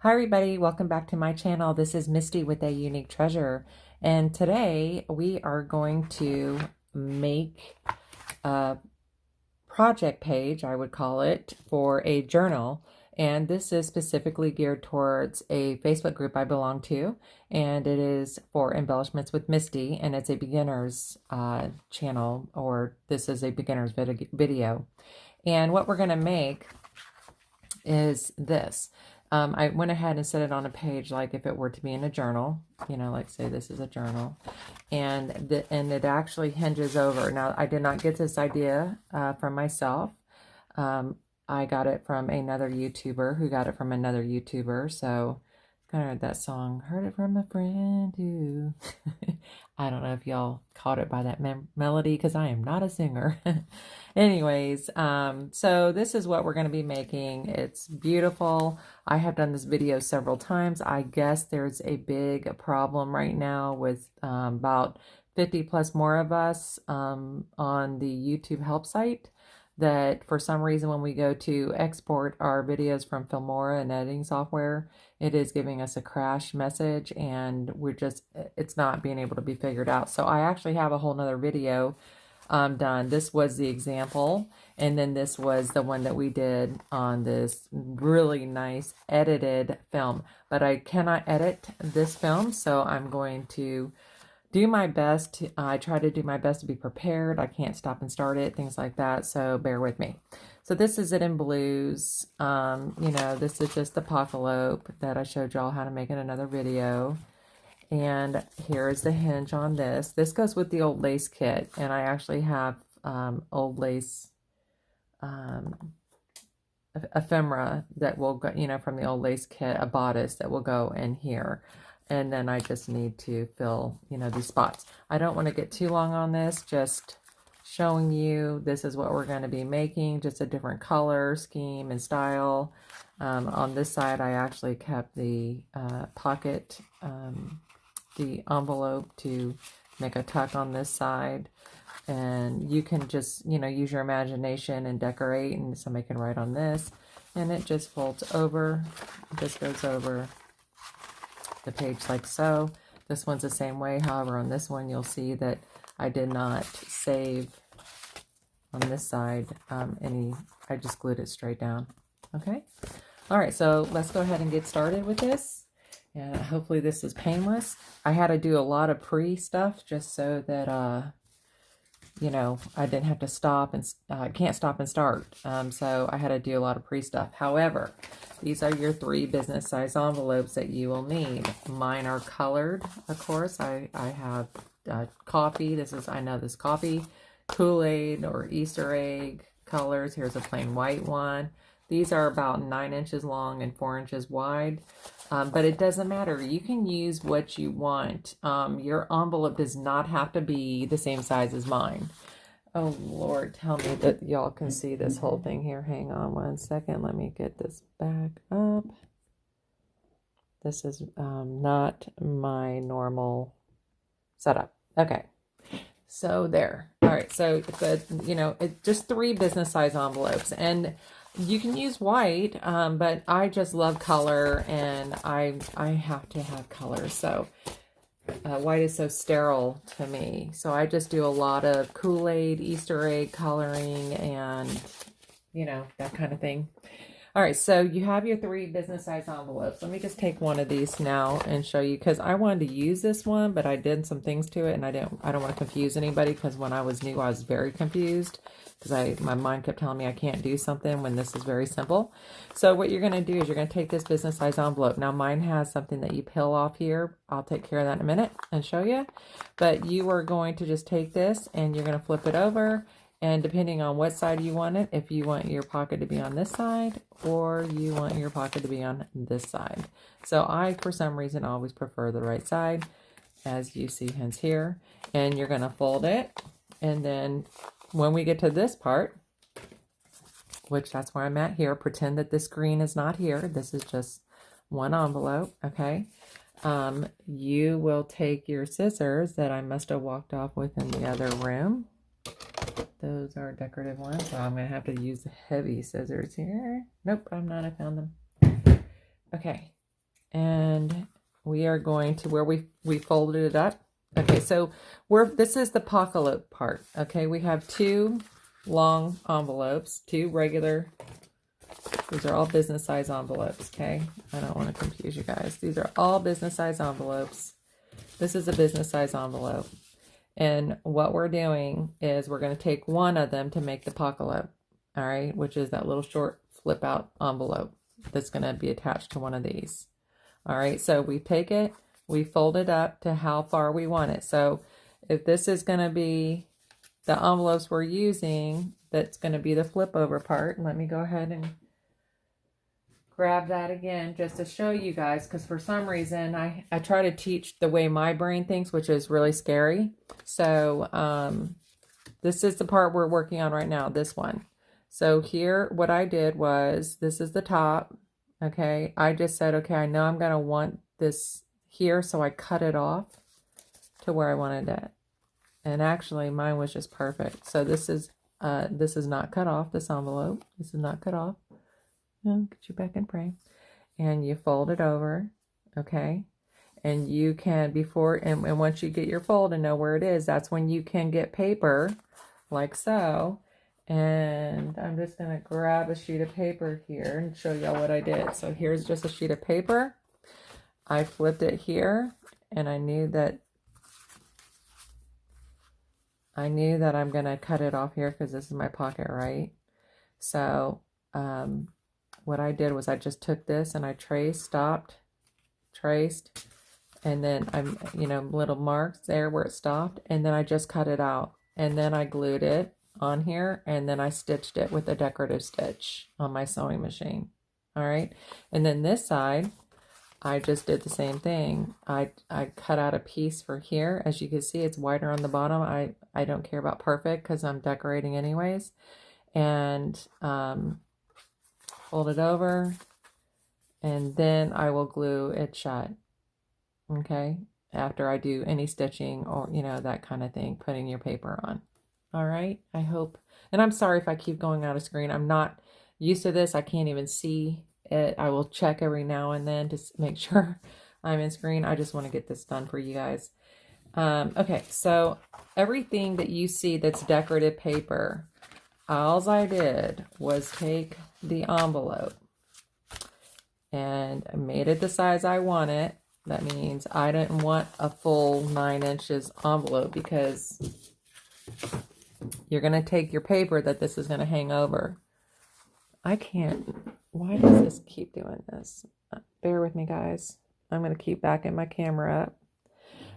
Hi everybody, welcome back to my channel. This is Misty with a Unique Treasure, and today we are going to make a project page, I would call it, for a journal. And this is specifically geared towards a Facebook group I belong to, and it is for Embellishments with Misty, and it's a beginner's channel, or this is a beginner's video. And what we're going to make is this. I went ahead and set it on a page like if it were to be in a journal, like say this is a journal, and it actually hinges over. Now, I did not get this idea from myself. I got it from another YouTuber who got it from another YouTuber. So it's kind of that song, heard it from a friend who, I don't know if y'all caught it by that melody because I am not a singer. Anyways, so this is what we're going to be making. It's beautiful. I have done this video several times. I guess there's a big problem right now with about 50 plus more of us on the YouTube help site, that for some reason when we go to export our videos from Filmora and editing software, it is giving us a crash message, and it's not being able to be figured out. So I actually have a whole nother video done. This was the example, and then this was the one that we did on this really nice edited film. But I cannot edit this film, so I'm going to do my best. I try to do my best to be prepared. I can't stop and start it, things like that, so bear with me. So this is it in blues. This is just the Apocalypse that I showed y'all how to make in another video. And here is the hinge on this. This goes with the old lace kit, and I actually have old lace ephemera that will go, from the old lace kit, a bodice that will go in here. And then I just need to fill, these spots. I don't want to get too long on this, just showing you this is what we're going to be making, just a different color scheme and style. On this side, I actually kept the pocket, the envelope to make a tuck on this side. And you can just, use your imagination and decorate, and somebody can write on this. And it just folds over, this goes over the page like so. This one's the same way. However, on this one, you'll see that I did not save on this side I just glued it straight down. Okay. All right. So let's go ahead and get started with this. And hopefully this is painless. I had to do a lot of pre-stuff just so that, I didn't have to stop and can't stop and start. So I had to do a lot of pre-stuff. However, these are your 3 business size envelopes that you will need. Mine are colored, of course. I have coffee. I know this coffee, Kool-Aid or Easter egg colors. Here's a plain white one. These are about 9 inches long and 4 inches wide. But it doesn't matter. You can use what you want. Your envelope does not have to be the same size as mine. Oh, Lord, tell me that y'all can see this whole thing here. Hang on one second. Let me get this back up. This is not my normal setup. Okay. So there. All right. So, it's just 3 business size envelopes. And you can use white, but I just love color, and I have to have color. So white is so sterile to me. So I just do a lot of Kool-Aid, Easter egg coloring, and, that kind of thing. All right, so you have your 3 business size envelopes. Let me just take one of these now and show you, because I wanted to use this one, but I did some things to it, and I don't want to confuse anybody, because when I was new, I was very confused, because my mind kept telling me I can't do something when this is very simple. So what you're going to do is you're going to take this business size envelope. Now mine has something that you peel off here. I'll take care of that in a minute and show you. But you are going to just take this and you're going to flip it over. And depending on what side you want it, if you want your pocket to be on this side or you want your pocket to be on this side. So I, for some reason, always prefer the right side, as you see hence here. And you're going to fold it. And then when we get to this part, which that's where I'm at here, pretend that this green is not here. This is just one envelope, okay? You will take your scissors that I must have walked off with in the other room. Those are decorative ones, so I'm going to have to use the heavy scissors here. Nope, I'm not. I found them. Okay, and we are going to where we folded it up. Okay, so this is the pocketloop part. Okay, we have two long envelopes, two regular. These are all business size envelopes. Okay, I don't want to confuse you guys. These are all business size envelopes. This is a business size envelope, and what we're doing is we're going to take one of them to make the pocketloop. All right, which is that little short flip out envelope that's going to be attached to one of these. All right, so we take it, we fold it up to how far we want it. So if this is going to be the envelopes we're using, that's going to be the flip over part. And let me go ahead and grab that again just to show you guys, because for some reason I try to teach the way my brain thinks, which is really scary. So this is the part we're working on right now, this one. So here, what I did was, this is the top. Okay, I just said, okay, I know I'm gonna want this here, so I cut it off to where I wanted it. And actually, mine was just perfect. So this is not cut off, this envelope. This is not cut off. Get you back in frame. And you fold it over, okay? And you can, and once you get your fold and know where it is, that's when you can get paper, like so. And I'm just going to grab a sheet of paper here and show y'all what I did. So here's just a sheet of paper. I flipped it here, and I knew that I'm going to cut it off here because this is my pocket, right? So what I did was I just took this and I traced, and then I'm, little marks there where it stopped, and then I just cut it out, and then I glued it on here, and then I stitched it with a decorative stitch on my sewing machine. All right, and then this side I just did the same thing. I cut out a piece for here. As you can see, it's wider on the bottom. I don't care about perfect because I'm decorating anyways. And fold it over, and then I will glue it shut. Okay, after I do any stitching or that kind of thing, putting your paper on. All right, I hope, and I'm sorry if I keep going out of screen. I'm not used to this. I can't even see it. I will check every now and then to make sure I'm in screen. I just want to get this done for you guys. Okay, so everything that you see that's decorative paper, all I did was take the envelope and I made it the size I want it. That means I didn't want a full 9 inches envelope, because you're going to take your paper that this is going to hang over. I can't. Why does this keep doing this? Bear with me, guys. I'm going to keep backing my camera up.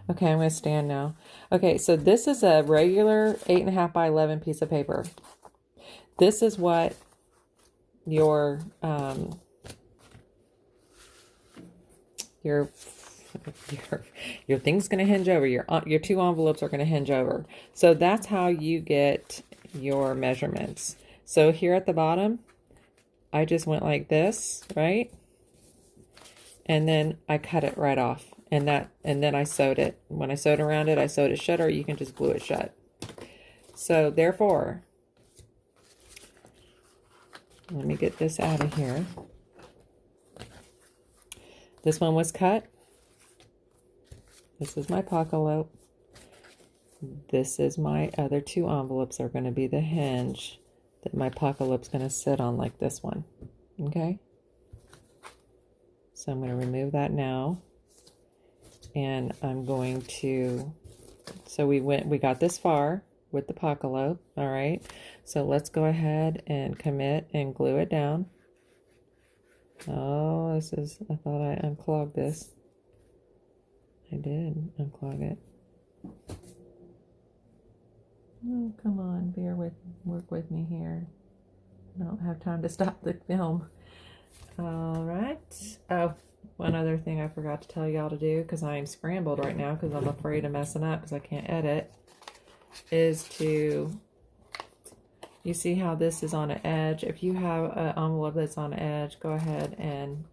Okay, I'm going to stand now. Okay, so this is a regular 8.5 by 11 piece of paper. This is what your thing's going to hinge over. Your two envelopes are going to hinge over. So that's how you get your measurements. So here at the bottom, I just went like this, right? And then I cut it right off. And then I sewed it. When I sewed around it, I sewed it shut, or you can just glue it shut. So therefore, let me get this out of here. This one was cut. This is my pocketlope. This is my other two envelopes are going to be the hinge that my pocketlope's going to sit on, like this one. Okay? So I'm going to remove that now. And I'm going to, so we got this far with the pocketlope. All right. So let's go ahead and commit and glue it down. Oh, I thought I unclogged this. I did unclog it. Oh, come on, work with me here. I don't have time to stop the film. All right. Oh, one other thing I forgot to tell y'all to do, because I'm scrambled right now because I'm afraid of messing up because I can't edit, is to, you see how this is on an edge? If you have an envelope that's on an edge, go ahead and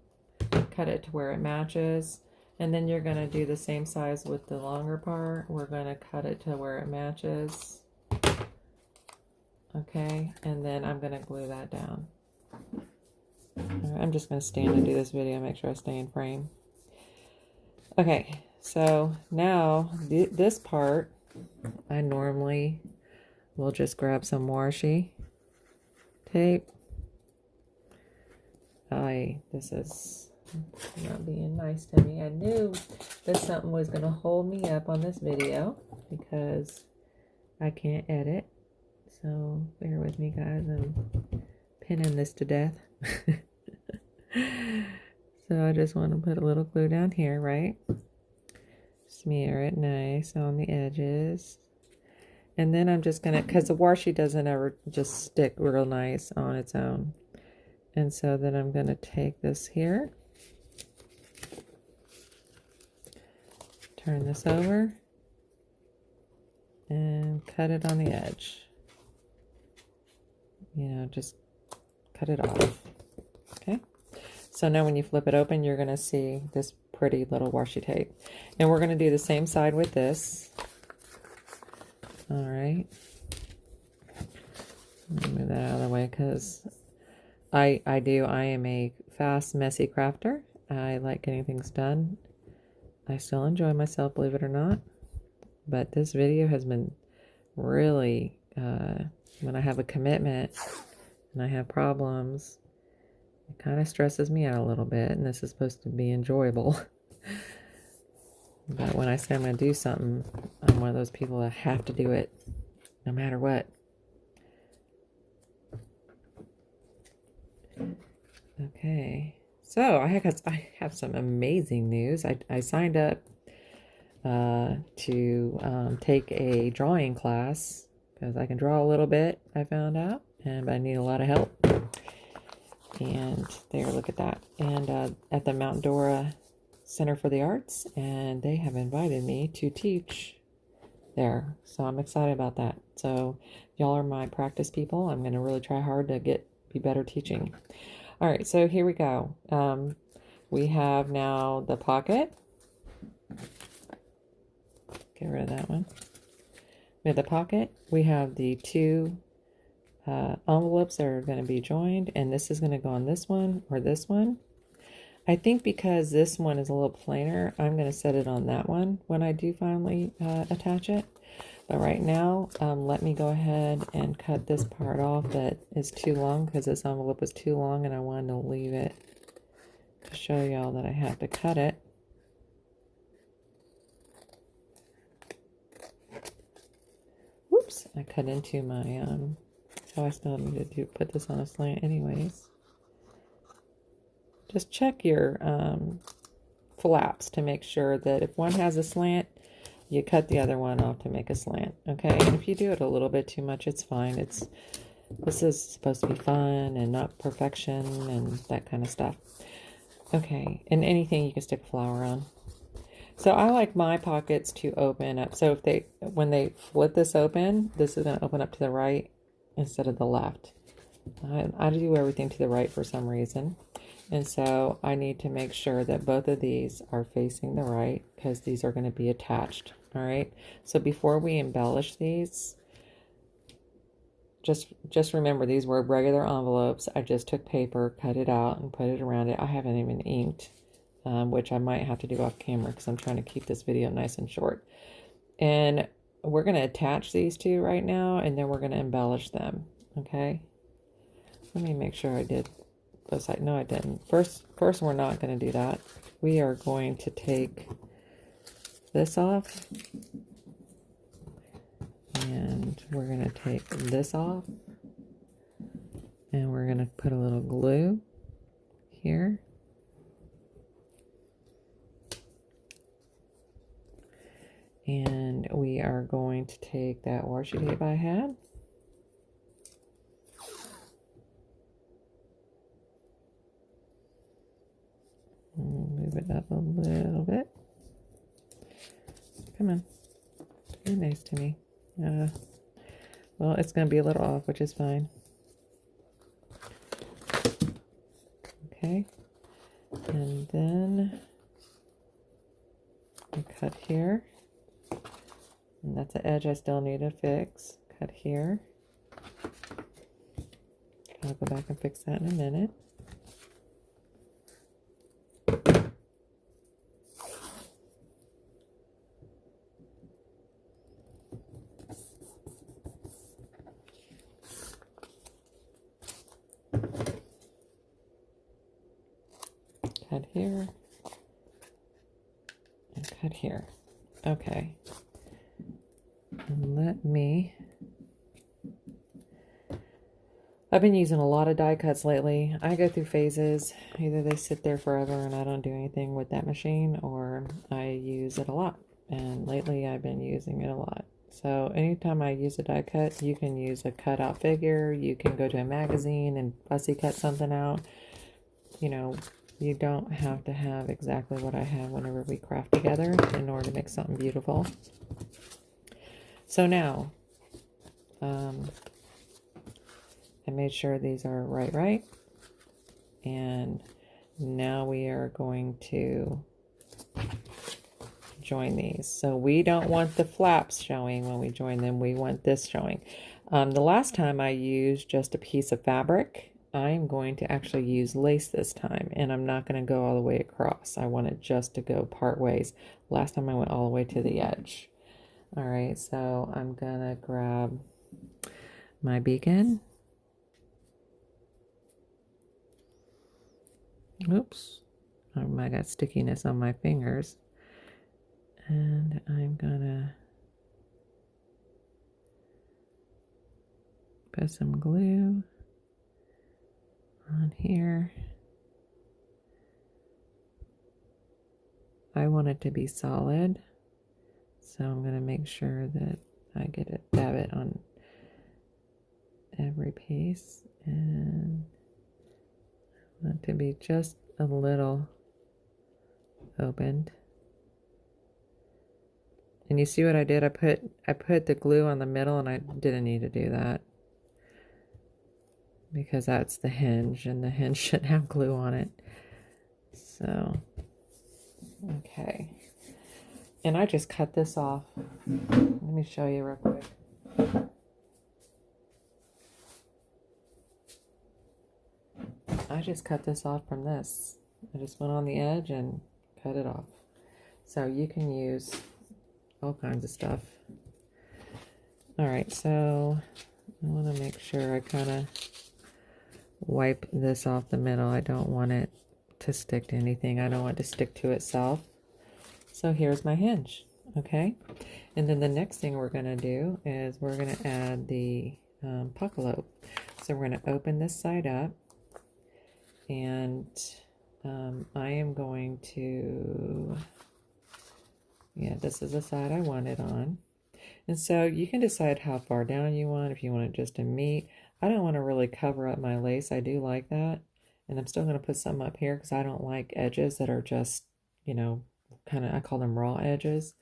cut it to where it matches. And then you're going to do the same size with the longer part. We're going to cut it to where it matches. Okay, and then I'm going to glue that down. All right, I'm just going to stand and do this video, make sure I stay in frame. Okay, so now this part, I normally will just grab some washi tape. This is not being nice to me. I knew that something was going to hold me up on this video because I can't edit. So bear with me, guys. I'm pinning this to death. So I just want to put a little glue down here, right? Smear it nice on the edges. And then I'm just going to, because the washi doesn't ever just stick real nice on its own. And so then I'm going to take this here, turn this over, and cut it on the edge. You know, just cut it off. Okay. So now when you flip it open, you're going to see this pretty little washi tape. And we're going to do the same side with this. All right. Let me move that out of the way because I am a fast, messy crafter. I like getting things done. I still enjoy myself, believe it or not. But this video has been really, when I have a commitment and I have problems, it kind of stresses me out a little bit. And this is supposed to be enjoyable. But when I say I'm going to do something, I'm one of those people that have to do it no matter what. Okay, so I have some amazing news. I signed up to take a drawing class because I can draw a little bit, I found out, but I need a lot of help. And there, look at that. And at the Mount Dora Center for the Arts, and they have invited me to teach there. So I'm excited about that. So y'all are my practice people. I'm going to really try hard to be better teaching. All right, so here we go. We have now the pocket. Get rid of that one. We have the pocket. We have the two envelopes that are going to be joined, and this is going to go on this one or this one. I think because this one is a little plainer, I'm going to set it on that one when I do finally attach it. But right now, let me go ahead and cut this part off that is too long because this envelope was too long and I wanted to leave it to show y'all that I have to cut it. Whoops, I cut into my, oh, I still need to put this on a slant anyways. Just check your flaps to make sure that if one has a slant, you cut the other one off to make a slant, okay? And if you do it a little bit too much, it's fine. This is supposed to be fun and not perfection and that kind of stuff. Okay, and anything you can stick a flower on. So I like my pockets to open up. So when they flip this open, this is going to open up to the right instead of the left. I do everything to the right for some reason. And so I need to make sure that both of these are facing the right because these are going to be attached. All right. So before we embellish these, just remember these were regular envelopes. I just took paper, cut it out, and put it around it. I haven't even inked, which I might have to do off camera because I'm trying to keep this video nice and short. And we're going to attach these two right now, and then we're going to embellish them. Okay. Let me make sure I did. No, I didn't. First, we're not going to do that. We are going to take this off. And we're going to take this off. And we're going to put a little glue here. And we are going to take that washi tape I had. Move it up a little bit. Come on. Be nice to me. Well, it's going to be a little off, which is fine. Okay. And then I cut here. And that's an edge I still need to fix. Cut here. I'll go back and fix that in a minute. cut here, and cut here. Okay. And I've been using a lot of die cuts lately. I go through phases. Either they sit there forever and I don't do anything with that machine, or I use it a lot. And lately I've been using it a lot. So anytime I use a die cut, you can use a cutout figure. You can go to a magazine and fussy cut something out. You know, you don't have to have exactly what I have whenever we craft together in order to make something beautiful. So now, I made sure these are right. And now we are going to join these. So we don't want the flaps showing when we join them. We want this showing. The last time I used just a piece of fabric. I'm going to actually use lace this time, and I'm not going to go all the way across. I want it just to go part ways. Last time I went all the way to the edge. All right, so I'm going to grab my beacon. Oops, I got stickiness on my fingers. And I'm gonna put some glue on here. I want it to be solid, so I'm gonna make sure that I get it, dab it on every piece, and I want it to be just a little opened. And you see what I did? I put the glue on the middle, and I didn't need to do that because that's the hinge, and the hinge shouldn't have glue on it. So, okay. And I just cut this off. Let me show you real quick. I just cut this off from this. I just went on the edge and cut it off. So you can use all kinds of stuff. All right, so I want to make sure I kind of wipe this off the middle. I don't want it to stick to anything. I don't want it to stick to itself. So here's my hinge, okay? And then the next thing we're going to do is we're going to add the puckalope. So we're going to open this side up, and I am going to, yeah, this is the side I want it on. And so you can decide how far down you want, if you want it just to meet. I don't want to really cover up my lace. I do like that. And I'm still going to put some up here because I don't like edges that are just, you know, kind of, I call them raw edges.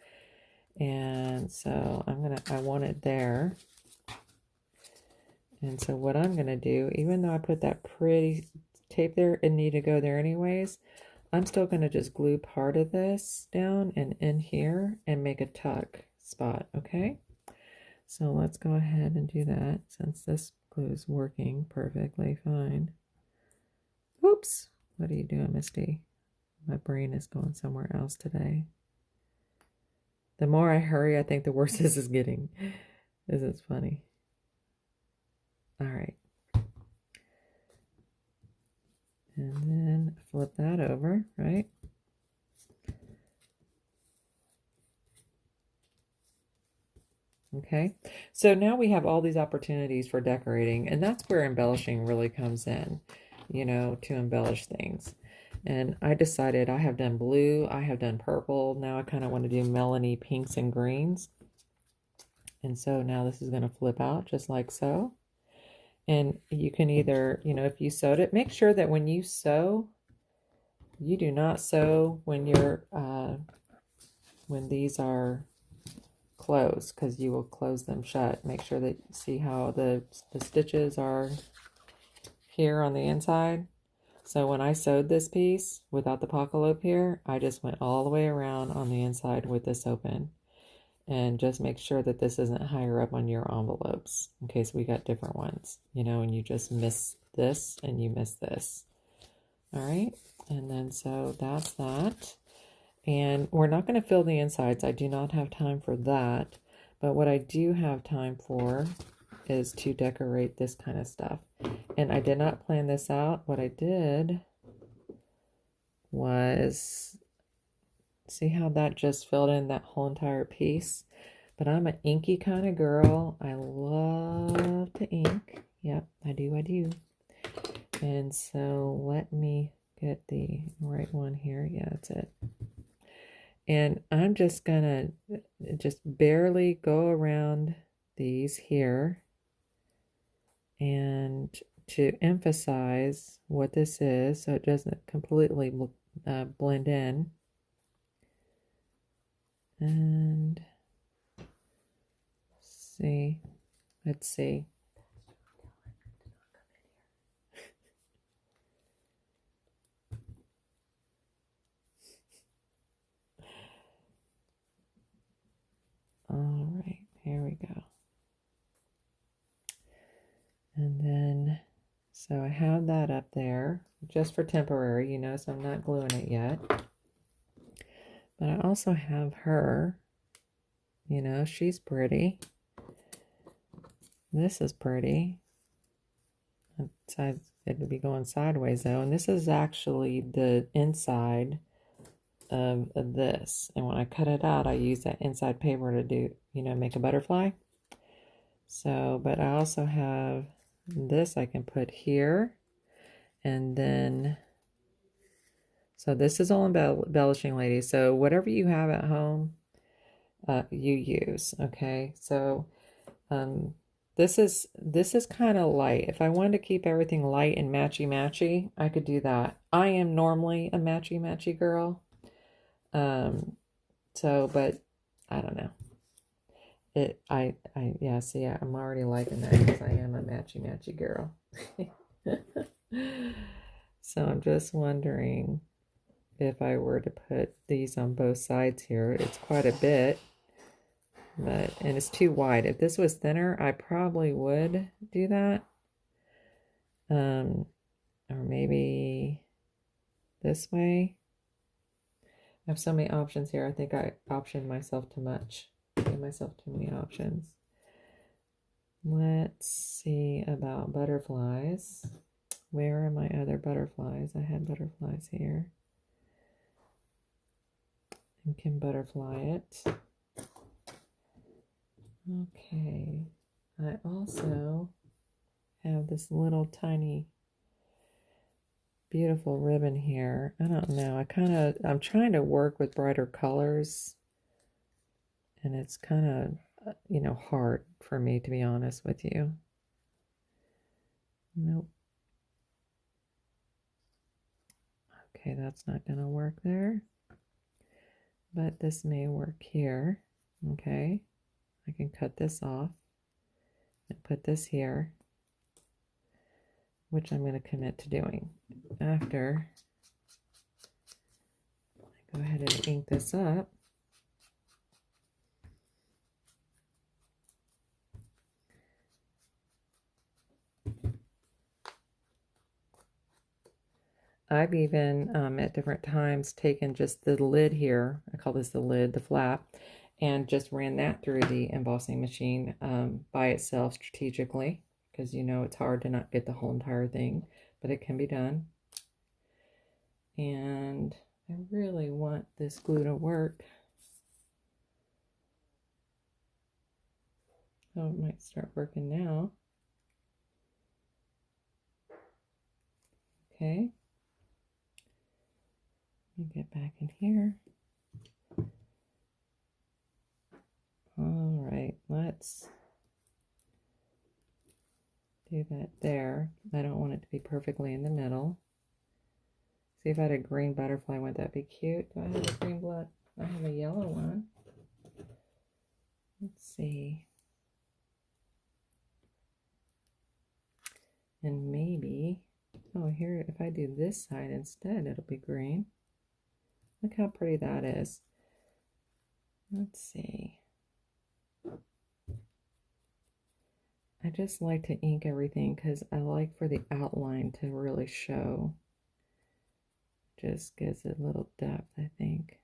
And so I want it there. And so what I'm going to do, even though I put that pretty tape there, it need to go there anyways, I'm still going to just glue part of this down and in here and make a tuck spot, okay? So let's go ahead and do that since this glue is working perfectly fine. Oops, what are you doing, Misty? My brain is going somewhere else today. The more I hurry, I think the worse this is getting. This is funny. All right. And then flip that over, right? Okay, so now we have all these opportunities for decorating, and that's where embellishing really comes in, you know, to embellish things. And I decided I have done blue, I have done purple, now I kind of want to do melony pinks and greens. And so now this is going to flip out just like so. And you can either, you know, if you sewed it, make sure that when you sew, you do not sew when you're, when these are closed, because you will close them shut. Make sure that you see how the stitches are here on the inside. So when I sewed this piece without the puckalope here, I just went all the way around on the inside with this open. And just make sure that this isn't higher up on your envelopes in case we got different ones, you know, and you just miss this and you miss this. All right, and then so that's that. And we're not going to fill the insides. I do not have time for that. But what I do have time for is to decorate this kind of stuff. And I did not plan this out. What I did was, see how that just filled in that whole entire piece? But I'm an inky kind of girl. I love to ink. Yep, I do. And so let me get the right one here. Yeah, that's it. And I'm just gonna just barely go around these here, and to emphasize what this is so it doesn't completely blend in. And let's see. All right, here we go. And then, so I have that up there just for temporary, you know, so I'm not gluing it yet. But I also have her, you know, she's pretty. This is pretty. It would be going sideways though. And this is actually the inside of this. And when I cut it out, I use that inside paper to do, you know, make a butterfly. So, but I also have this I can put here. And then, so this is all embellishing, ladies. So whatever you have at home, you use, okay? So, this is kind of light. If I wanted to keep everything light and matchy, I could do that. I am normally a matchy girl. So, but I don't know. Yeah, see, I'm already liking that because I am a matchy girl. So I'm just wondering if I were to put these on both sides here. It's quite a bit. And it's too wide. If this was thinner, I probably would do that. Or maybe this way. I have so many options here. I think I optioned myself too much. Gave myself too many options. Let's see about butterflies. Where are my other butterflies? I had butterflies here. And can butterfly it. Okay, I also have this little tiny beautiful ribbon here. I don't know, I'm trying to work with brighter colors, and it's kind of, you know, hard for me, to be honest with you. Nope. Okay, that's not gonna work there, but this may work here. Okay. I can cut this off and put this here, which I'm going to commit to doing. After I go ahead and ink this up, I've even at different times taken just the lid here, I call this the lid, the flap, and just ran that through the embossing machine by itself strategically, because you know it's hard to not get the whole entire thing, but it can be done. And I really want this glue to work. Oh, it might start working now. Okay. Let me get back in here. All right, let's do that there. I don't want it to be perfectly in the middle. See, if I had a green butterfly, wouldn't that be cute? Do I have a green blood? I have a yellow one. Let's see. And maybe, oh, here, if I do this side instead, it'll be green. Look how pretty that is. Let's see. I just like to ink everything because I like for the outline to really show. Just gives it a little depth, I think.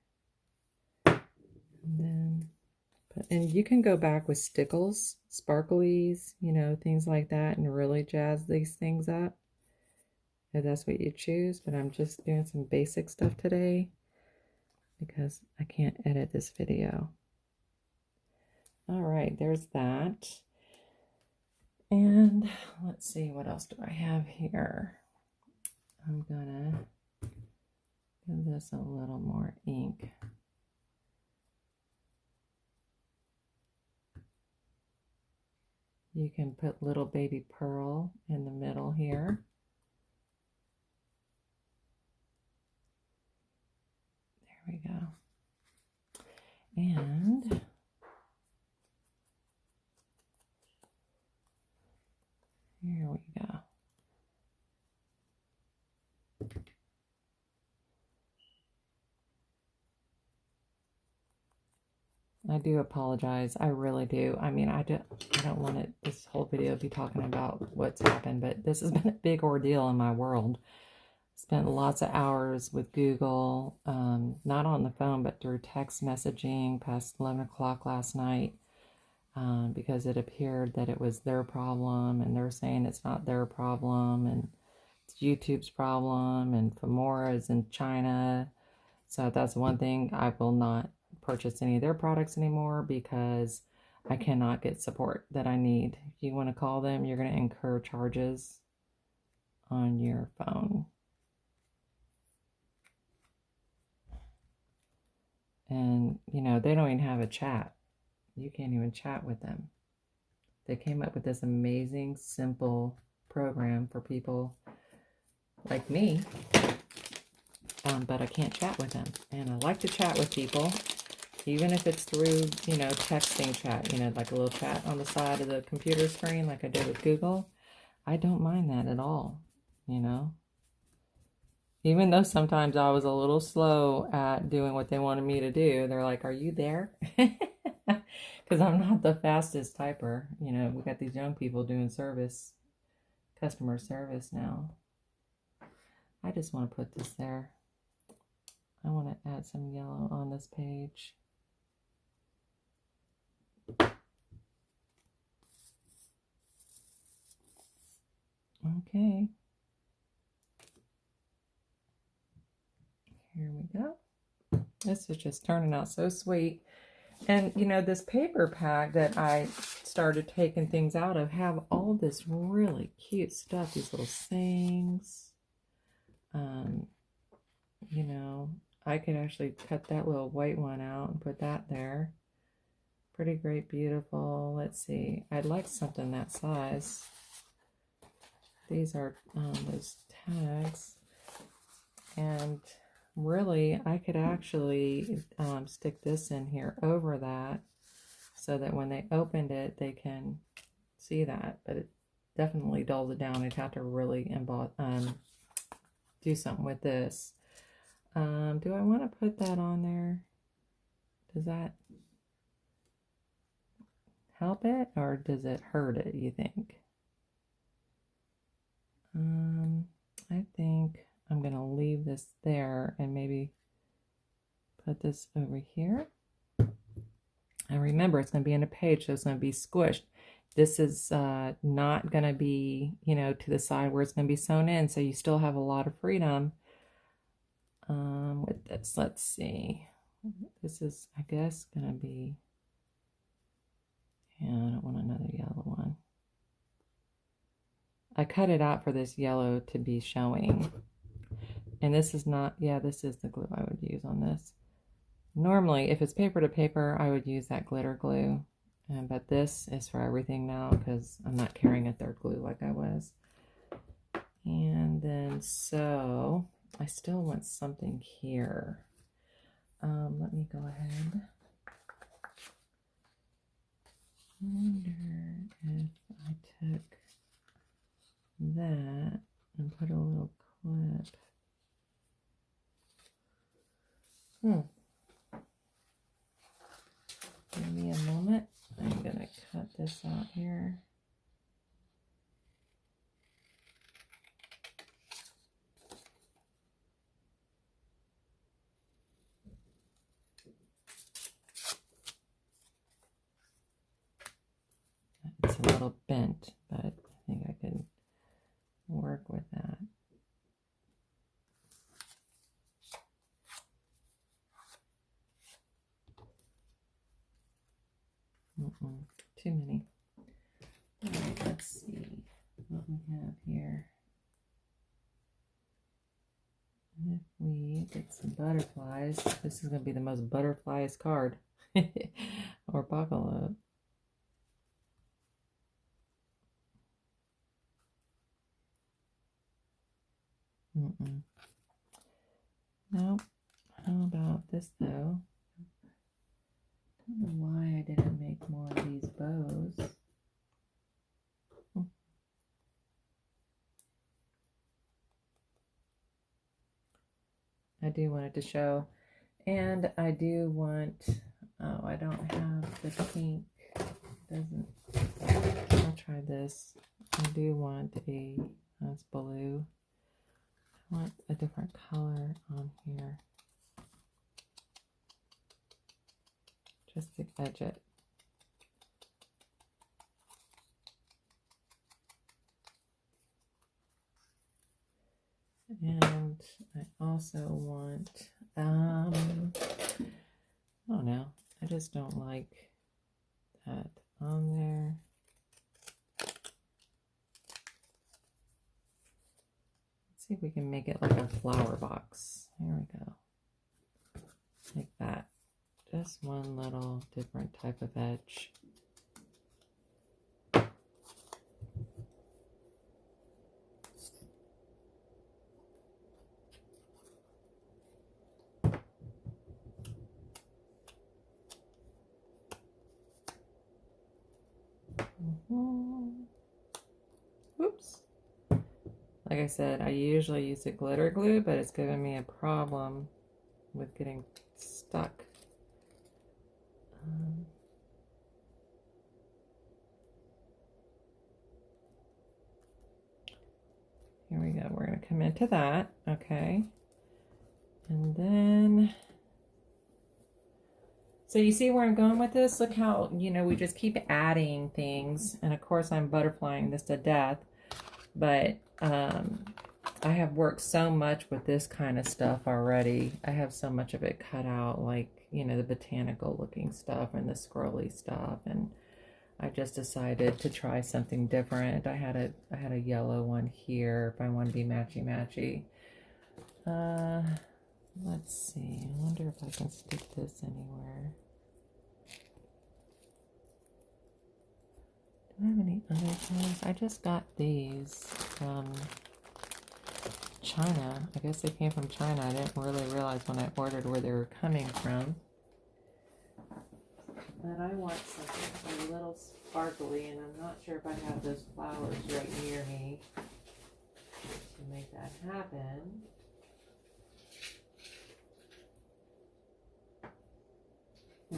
And then, and you can go back with stickles, sparklies, you know, things like that, and really jazz these things up. if that's what you choose, but I'm just doing some basic stuff today because I can't edit this video. All right, there's that. And let's see, what else do I have here? I'm gonna give this a little more ink. You can put little baby pearl in the middle here. There we go. And here we go. I do apologize. I really do. I mean, I don't want it, this whole video to be talking about what's happened, but this has been a big ordeal in my world. Spent lots of hours with Google, not on the phone, but through text messaging past 11 o'clock last night, because it appeared that it was their problem, and they're saying it's not their problem, and it's YouTube's problem, and Femora is in China. So that's one thing. I will not purchase any of their products anymore because I cannot get support that I need. If you want to call them, you're going to incur charges on your phone. And, you know, they don't even have a chat. You can't even chat with them. They came up with this amazing, simple program for people like me, but I can't chat with them. And I like to chat with people, even if it's through, you know, texting chat, you know, like a little chat on the side of the computer screen like I did with Google. I don't mind that at all, you know. Even though sometimes I was a little slow at doing what they wanted me to do, they're like, "Are you there?" Because I'm not the fastest typer. You know, we got these young people doing service, customer service now. I just want to put this there. I want to add some yellow on this page. Okay. Here we go. This is just turning out so sweet. And, you know, this paper pack that I started taking things out of have all this really cute stuff. These little sayings. You know, I could actually cut that little white one out and put that there. Pretty great, beautiful. Let's see. I'd like something that size. These are those tags. And really, I could actually stick this in here over that so that when they opened it, they can see that. But it definitely dulls it down. I'd have to really do something with this. Do I want to put that on there? Does that help it or does it hurt it, you think? I think I'm going to leave this there and maybe put this over here. And remember, it's going to be in a page, so it's going to be squished. This is not going to be, you know, to the side where it's going to be sewn in, so you still have a lot of freedom with this. Let's see. This is, I guess, going to be, yeah, I don't want another yellow one. I cut it out for this yellow to be showing. And this is not, yeah, this is the glue I would use on this. Normally, if it's paper to paper, I would use that glitter glue. But this is for everything now because I'm not carrying a third glue like I was. And then, so, I still want something here. Let me go ahead. I wonder if I took that and put a little clip. Give me a moment. I'm going to cut this out here. It's a little bent, but I think I can work with that. Too many. All right, let's see what we have here. If we get some butterflies, this is going to be the most butterflies card. Or buckle. Nope. How about this though? I don't know why I didn't make more of these bows. I do want it to show. And I do want, oh, I don't have the pink. Doesn't, I'll try this. I do want a, that's blue. I want a different color on here. Just to edge it. And I also want, I don't know, I just don't like that on there. Let's see if we can make it like a flower box. Here we go. Like that. Just one little different type of edge. Oops. Like I said, I usually use a glitter glue, but it's giving me a problem with getting stuck. Here we go. We're going to come into that. Okay. And then, so you see where I'm going with this? Look how, you know, we just keep adding things. And of course I'm butterflying this to death. But I have worked so much with this kind of stuff already. I have so much of it cut out, like, you know, the botanical looking stuff and the scrolly stuff. And I just decided to try something different. I had a yellow one here if I want to be matchy-matchy. Let's see. I wonder if I can stick this anywhere. Do I have any other things? I just got these from China. I guess they came from China. I didn't really realize when I ordered where they were coming from. But I want something a little sparkly, and I'm not sure if I have those flowers right near me to make that happen. I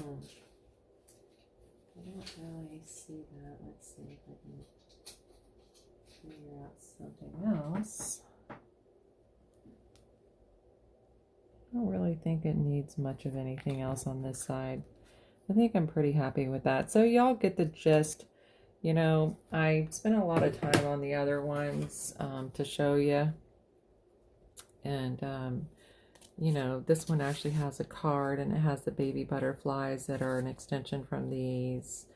don't really see that. Let's see if I can figure out something else. I don't really think it needs much of anything else on this side. I think I'm pretty happy with that. So y'all get the gist. You know, I spent a lot of time on the other ones to show you. And, you know, this one actually has a card, and it has the baby butterflies that are an extension from these.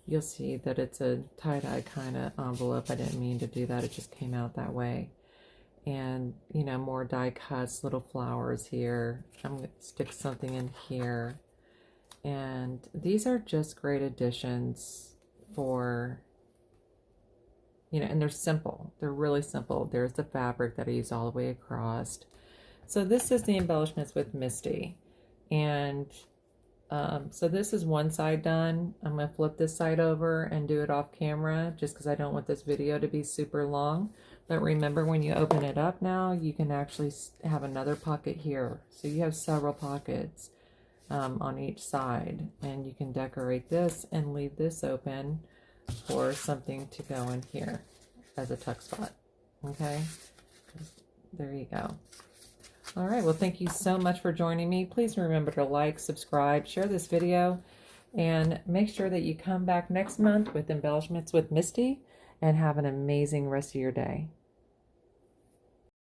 You'll see that it's a tie-dye kind of envelope. I didn't mean to do that. It just came out that way. And, you know, more die cuts, little flowers here. I'm going to stick something in here. And these are just great additions for, you know, and they're simple. They're really simple. There's the fabric that I use all the way across. So this is the embellishments with Misty. And so this is one side done. I'm going to flip this side over and do it off camera just because I don't want this video to be super long. But remember, when you open it up now, you can actually have another pocket here. So you have several pockets on each side. And you can decorate this and leave this open for something to go in here as a tuck spot. Okay? There you go. All right, well, thank you so much for joining me. Please remember to like, subscribe, share this video, and make sure that you come back next month with Embellishments with Misty, and have an amazing rest of your day.